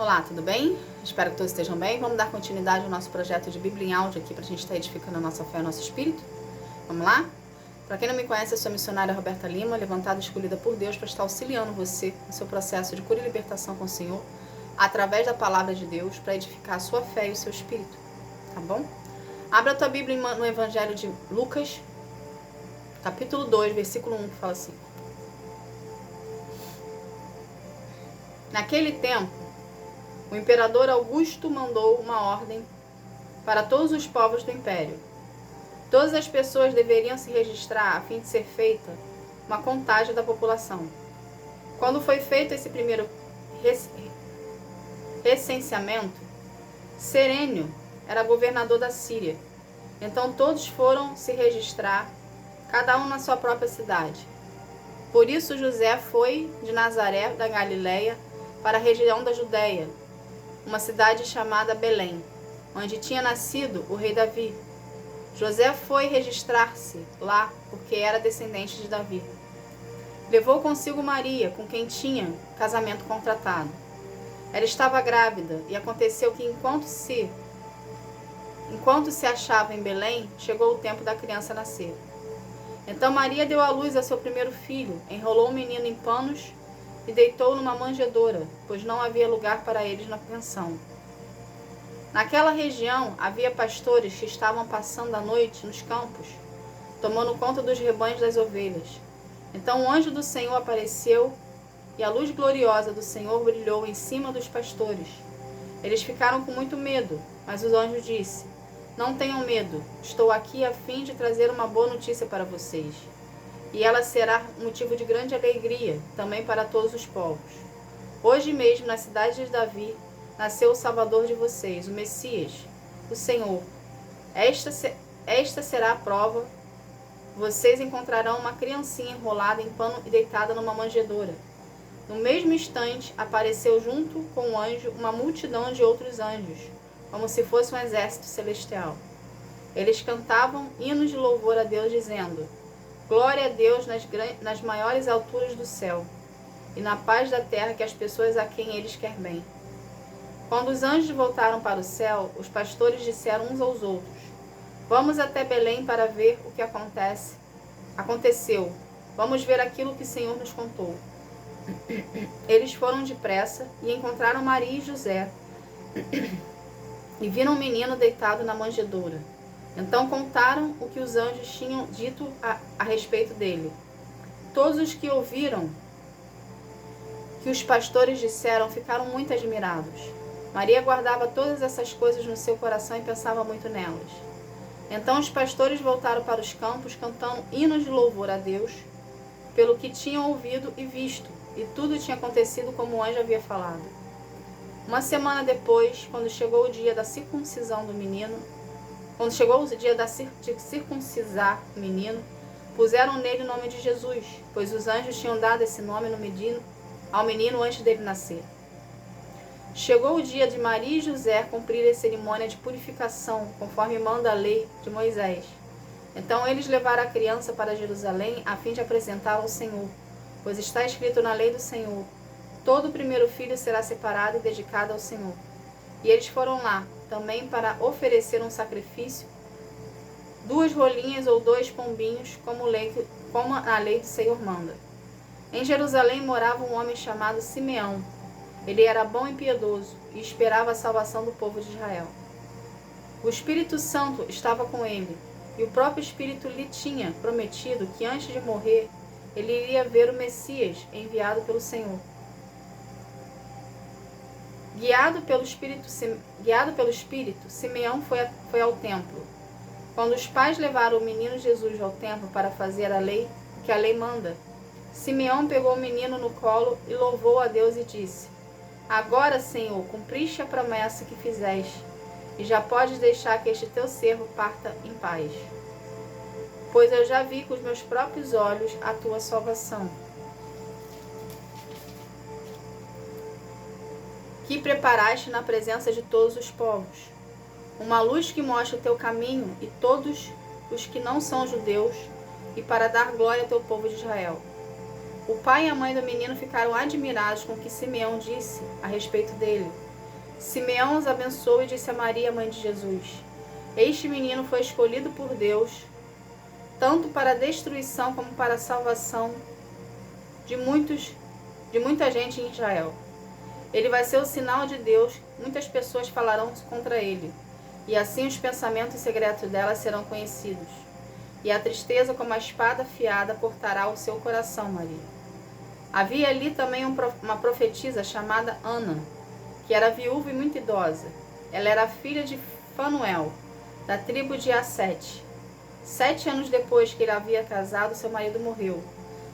Olá, tudo bem? Espero que todos estejam bem. Vamos dar continuidade ao nosso projeto de Bíblia em áudio aqui para a gente estar edificando a nossa fé e o nosso espírito. Vamos lá? Para quem não me conhece, eu sou a missionária Roberta Lima, levantada e escolhida por Deus para estar auxiliando você no seu processo de cura e libertação com o Senhor, através da palavra de Deus, para edificar a sua fé e o seu espírito. Tá bom? Abra a tua Bíblia no Evangelho de Lucas, capítulo 2, versículo 1, que fala assim: Naquele tempo, o imperador Augusto mandou uma ordem para todos os povos do império. Todas as pessoas deveriam se registrar a fim de ser feita uma contagem da população. Quando foi feito esse primeiro recenseamento, Serênio era governador da Síria. Então todos foram se registrar, cada um na sua própria cidade. Por isso José foi de Nazaré da Galileia para a região da Judéia, uma cidade chamada Belém, onde tinha nascido o rei Davi. José foi registrar-se lá porque era descendente de Davi. Levou consigo Maria, com quem tinha casamento contratado. Ela estava grávida e aconteceu que enquanto se achava em Belém, chegou o tempo da criança nascer. Então Maria deu à luz a seu primeiro filho, enrolou o menino em panos e deitou numa manjedoura, pois não havia lugar para eles na pensão. Naquela região havia pastores que estavam passando a noite nos campos, tomando conta dos rebanhos das ovelhas. Então o anjo do Senhor apareceu e a luz gloriosa do Senhor brilhou em cima dos pastores. Eles ficaram com muito medo, mas o anjo disse: Não tenham medo, estou aqui a fim de trazer uma boa notícia para vocês. E ela será motivo de grande alegria também para todos os povos. Hoje mesmo, na cidade de Davi, nasceu o Salvador de vocês, o Messias, o Senhor. Esta será a prova. Vocês encontrarão uma criancinha enrolada em pano e deitada numa manjedoura. No mesmo instante, apareceu junto com o anjo uma multidão de outros anjos, como se fosse um exército celestial. Eles cantavam hinos de louvor a Deus, dizendo: Glória a Deus nas maiores alturas do céu, e na paz da terra que as pessoas a quem eles quer bem. Quando os anjos voltaram para o céu, os pastores disseram uns aos outros: Vamos até Belém para ver o que aconteceu. Vamos ver aquilo que o Senhor nos contou. Eles foram depressa e encontraram Maria e José, e viram um menino deitado na manjedoura. Então contaram o que os anjos tinham dito a respeito dele. Todos os que ouviram que os pastores disseram ficaram muito admirados. Maria guardava todas essas coisas no seu coração e pensava muito nelas. Então os pastores voltaram para os campos, cantando hinos de louvor a Deus, pelo que tinham ouvido e visto, e tudo tinha acontecido como o anjo havia falado. Uma semana depois, quando chegou o dia da circuncisão do menino, de circuncisar o menino, puseram nele o nome de Jesus, pois os anjos tinham dado esse nome ao menino antes dele nascer. Chegou o dia de Maria e José cumprir a cerimônia de purificação, conforme manda a lei de Moisés. Então eles levaram a criança para Jerusalém, a fim de apresentá-la ao Senhor, pois está escrito na lei do Senhor: todo o primeiro filho será separado e dedicado ao Senhor. E eles foram lá, também para oferecer um sacrifício, 2 rolinhas ou 2 pombinhos, como a lei do Senhor manda. Em Jerusalém morava um homem chamado Simeão. Ele era bom e piedoso, e esperava a salvação do povo de Israel. O Espírito Santo estava com ele, e o próprio Espírito lhe tinha prometido que antes de morrer, ele iria ver o Messias enviado pelo Senhor. Guiado pelo Espírito, Simeão foi ao templo. Quando os pais levaram o menino Jesus ao templo para fazer o que a lei manda, Simeão pegou o menino no colo e louvou a Deus e disse: Agora, Senhor, cumpriste a promessa que fizeste, e já podes deixar que este teu servo parta em paz. Pois eu já vi com os meus próprios olhos a tua salvação, que preparaste na presença de todos os povos, uma luz que mostra o teu caminho e todos os que não são judeus, e para dar glória ao teu povo de Israel. O pai e a mãe do menino ficaram admirados com o que Simeão disse a respeito dele. Simeão os abençoou e disse a Maria, mãe de Jesus: Este menino foi escolhido por Deus, tanto para a destruição como para a salvação de muita gente em Israel. Ele vai ser o sinal de Deus, muitas pessoas falarão contra ele, e assim os pensamentos secretos dela serão conhecidos. E a tristeza, como a espada afiada, cortará o seu coração, Maria. Havia ali também uma profetisa chamada Ana, que era viúva e muito idosa. Ela era filha de Fanuel, da tribo de Assete. 7 anos depois que ele havia casado, seu marido morreu.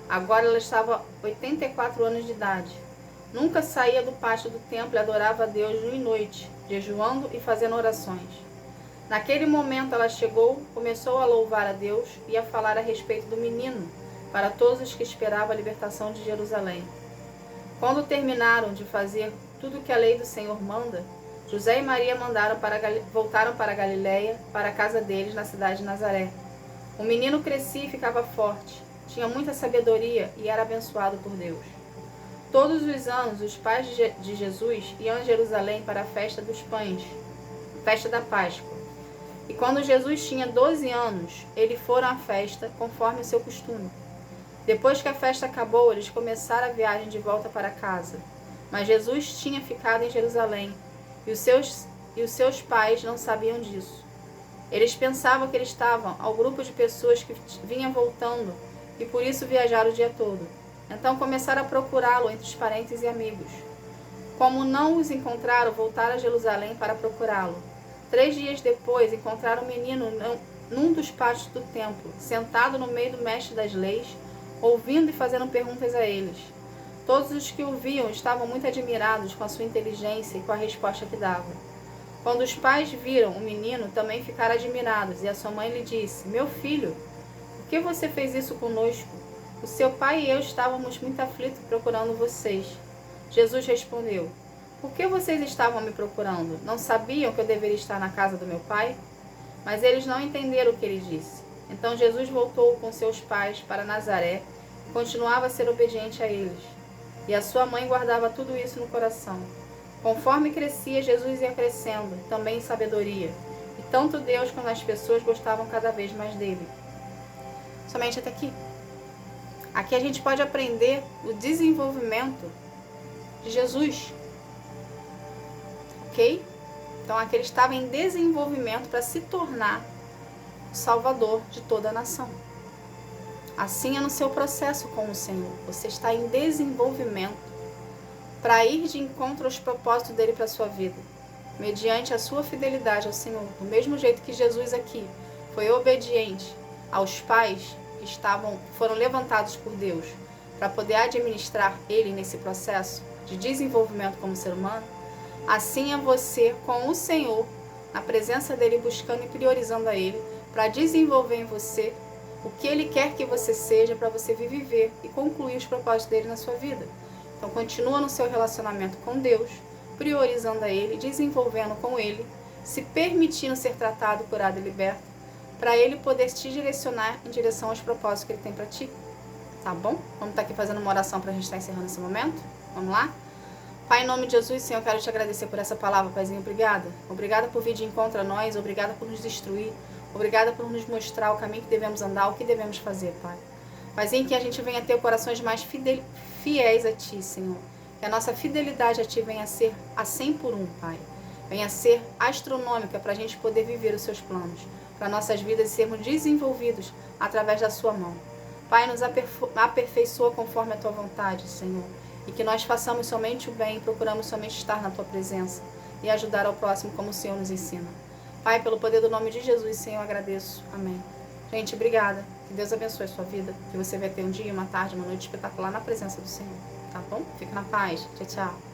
Agora ela estava 84 anos de idade. Nunca saía do pátio do templo e adorava a Deus dia e noite, jejuando e fazendo orações. Naquele momento ela chegou, começou a louvar a Deus e a falar a respeito do menino para todos os que esperavam a libertação de Jerusalém. Quando terminaram de fazer tudo o que a lei do Senhor manda, José e Maria voltaram para Galiléia, para a casa deles na cidade de Nazaré. O menino crescia e ficava forte, tinha muita sabedoria e era abençoado por Deus. Todos os anos, os pais de Jesus iam a Jerusalém para a festa dos pães, festa da Páscoa. E quando Jesus tinha 12 anos, eles foram à festa, conforme o seu costume. Depois que a festa acabou, eles começaram a viagem de volta para casa. Mas Jesus tinha ficado em Jerusalém, e os seus pais não sabiam disso. Eles pensavam que eles estavam ao grupo de pessoas que vinham voltando, e por isso viajaram o dia todo. Então começaram a procurá-lo entre os parentes e amigos. Como não os encontraram, voltaram a Jerusalém para procurá-lo. 3 dias depois, encontraram o menino num dos pátios do templo, sentado no meio do mestre das leis, ouvindo e fazendo perguntas a eles. Todos os que o viam estavam muito admirados com a sua inteligência e com a resposta que dava. Quando os pais viram o menino, também ficaram admirados, e a sua mãe lhe disse: Meu filho, por que você fez isso conosco? O seu pai e eu estávamos muito aflitos procurando vocês. Jesus respondeu: Por que vocês estavam me procurando? Não sabiam que eu deveria estar na casa do meu pai? Mas eles não entenderam o que ele disse. Então Jesus voltou com seus pais para Nazaré e continuava a ser obediente a eles. E a sua mãe guardava tudo isso no coração. Conforme crescia, Jesus ia crescendo, também em sabedoria. E tanto Deus quanto as pessoas gostavam cada vez mais dele. Somente até aqui. Aqui a gente pode aprender o desenvolvimento de Jesus. Ok? Então aqui ele estava em desenvolvimento para se tornar o Salvador de toda a nação. Assim é no seu processo com o Senhor. Você está em desenvolvimento para ir de encontro aos propósitos dele para a sua vida, mediante a sua fidelidade ao Senhor. Do mesmo jeito que Jesus aqui foi obediente aos pais que foram levantados por Deus para poder administrar ele nesse processo de desenvolvimento como ser humano, assim é você com o Senhor, na presença dele, buscando e priorizando a ele, para desenvolver em você o que ele quer que você seja, para você viver e concluir os propósitos dele na sua vida. Então continua no seu relacionamento com Deus, priorizando a ele, desenvolvendo com ele, se permitindo ser tratado, curado e liberto, para ele poder te direcionar em direção aos propósitos que ele tem para ti. Tá bom? Vamos estar aqui fazendo uma oração para a gente estar encerrando esse momento? Vamos lá? Pai, em nome de Jesus, Senhor, eu quero te agradecer por essa palavra, Paizinho. Obrigada. Obrigada por vir de encontro a nós. Obrigada por nos destruir. Obrigada por nos mostrar o caminho que devemos andar, o que devemos fazer, Pai. Paizinho, que a gente venha ter corações mais fiéis a Ti, Senhor. Que a nossa fidelidade a Ti venha a ser a 100 por 1, Pai. Venha a ser astronômica para a gente poder viver os Seus planos. Para nossas vidas sermos desenvolvidos através da Sua mão. Pai, nos aperfeiçoa conforme a Tua vontade, Senhor. E que nós façamos somente o bem e procuramos somente estar na Tua presença e ajudar ao próximo como o Senhor nos ensina. Pai, pelo poder do nome de Jesus, Senhor, eu agradeço. Amém. Gente, obrigada. Que Deus abençoe a sua vida. Que você vai ter um dia, uma tarde, uma noite espetacular na presença do Senhor. Tá bom? Fica na paz. Tchau, tchau.